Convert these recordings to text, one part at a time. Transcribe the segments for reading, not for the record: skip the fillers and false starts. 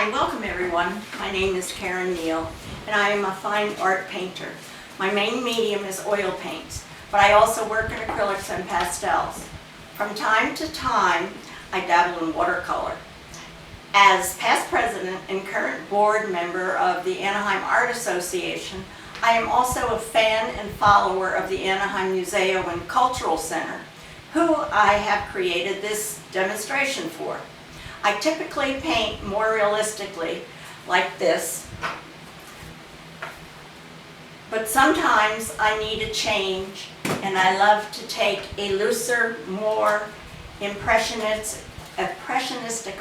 Hi, welcome everyone. My name is Karen Neal and I am a fine art painter. My main medium is oil paints, but I also work in acrylics and pastels. From time to time, I dabble in watercolor. As past president and current board member of the Anaheim Art Association, I am also a fan and follower of the Anaheim Museo and Cultural Center, who I have created this demonstration for. I typically paint more realistically, like this, but sometimes I need a change, and I love to take a looser, more impressionistic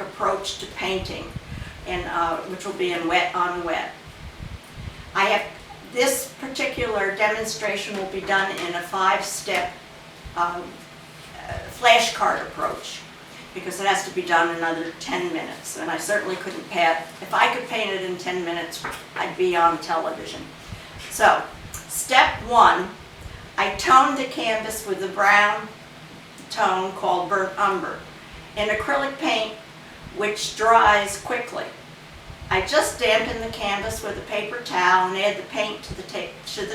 approach to painting, which will be in wet on wet. This particular demonstration will be done in a 5-step flashcard approach, because it has to be done in another 10 minutes, and I certainly couldn't paint. If I could paint it in 10 minutes, I'd be on television. So, step 1, I toned the canvas with a brown tone called burnt umber, an acrylic paint which dries quickly. I just dampen the canvas with a paper towel and add the paint to the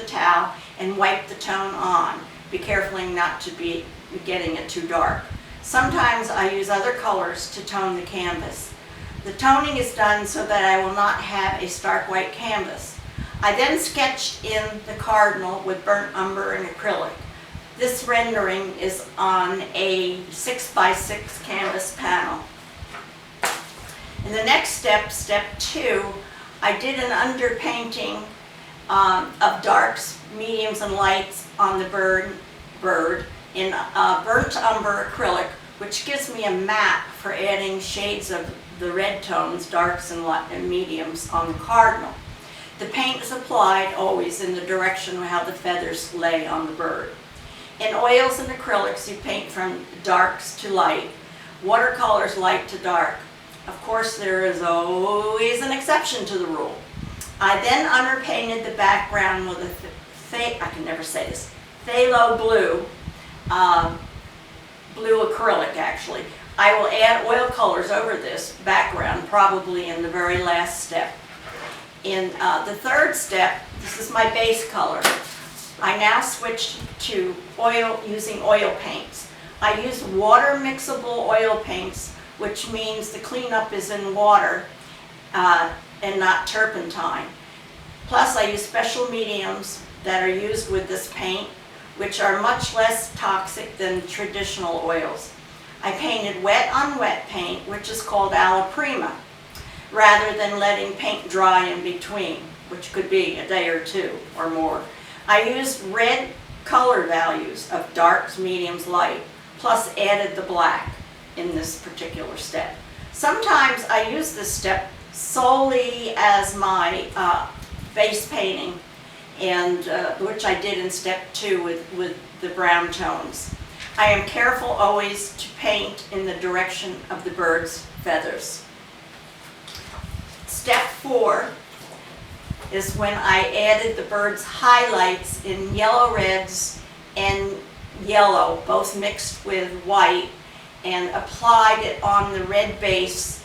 towel and wipe the tone on. Be careful not to be getting it too dark. Sometimes I use other colors to tone the canvas. The toning is done so that I will not have a stark white canvas. I then sketched in the Cardinal with burnt umber and acrylic. This rendering is on a 6x6 canvas panel. In the next step, step 2, I did an underpainting of darks, mediums, and lights on the bird in burnt umber acrylic, which gives me a map for adding shades of the red tones, darks and mediums on the Cardinal. The paint is applied always in the direction of how the feathers lay on the bird. In oils and acrylics, you paint from darks to light, watercolors light to dark. Of course, there is always an exception to the rule. I then underpainted the background with phthalo blue, blue acrylic actually. I will add oil colors over this background, probably in the very last step. In the third step, this is my base color. I now switched to using oil paints. I use water mixable oil paints, which means the cleanup is in water and not turpentine. Plus I use special mediums that are used with this paint, which are much less toxic than traditional oils. I painted wet on wet paint, which is called alla prima, rather than letting paint dry in between, which could be a day or two or more. I used red color values of darks, mediums, light, plus added the black in this particular step. Sometimes I use this step solely as my base painting, and which I did in step 2 with the brown tones. I am careful always to paint in the direction of the bird's feathers. Step 4 is when I added the bird's highlights in yellow reds and yellow, both mixed with white, and applied it on the red base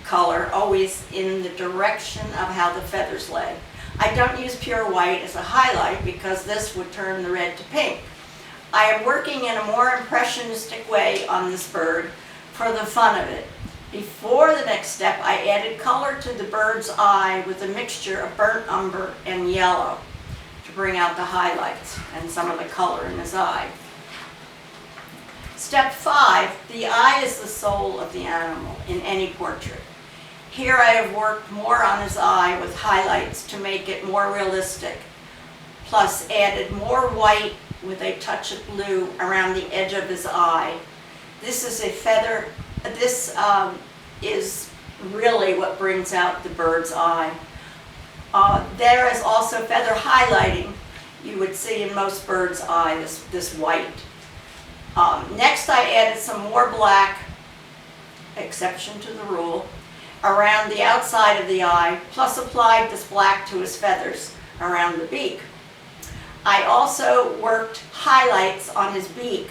color, always in the direction of how the feathers lay. I don't use pure white as a highlight because this would turn the red to pink. I am working in a more impressionistic way on this bird for the fun of it. Before the next step, I added color to the bird's eye with a mixture of burnt umber and yellow to bring out the highlights and some of the color in his eye. Step 5, the eye is the soul of the animal in any portrait. Here I have worked more on his eye with highlights to make it more realistic, plus added more white with a touch of blue around the edge of his eye. This is a feather, this is really what brings out the bird's eye. There is also feather highlighting you would see in most birds' eye, this white. Next I added some more black, exception to the rule, around the outside of the eye, plus applied this black to his feathers around the beak. I also worked highlights on his beak,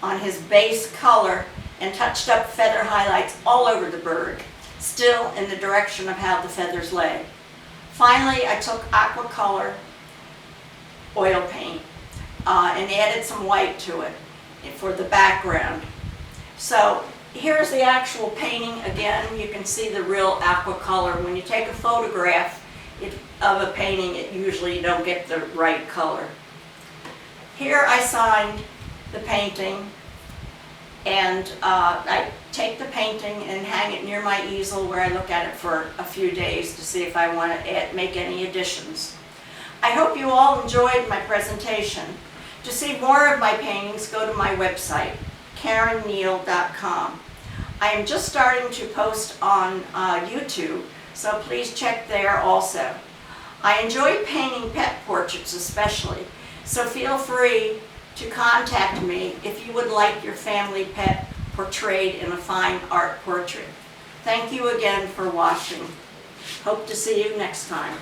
on his base color, and touched up feather highlights all over the bird. still in the direction of how the feathers lay. Finally, I took aqua color oil paint and added some white to it for the background. So here's the actual painting again. You can see the real aqua color. When you take a photograph of a painting, usually you don't get the right color. Here I signed the painting, and I take the painting and hang it near my easel where I look at it for a few days to see if I want to make any additions. I hope you all enjoyed my presentation. To see more of my paintings, go to my website, KarenNeal.com. I am just starting to post on YouTube, so please check there also. I enjoy painting pet portraits especially, so feel free to contact me if you would like your family pet portrayed in a fine art portrait. Thank you again for watching. Hope to see you next time.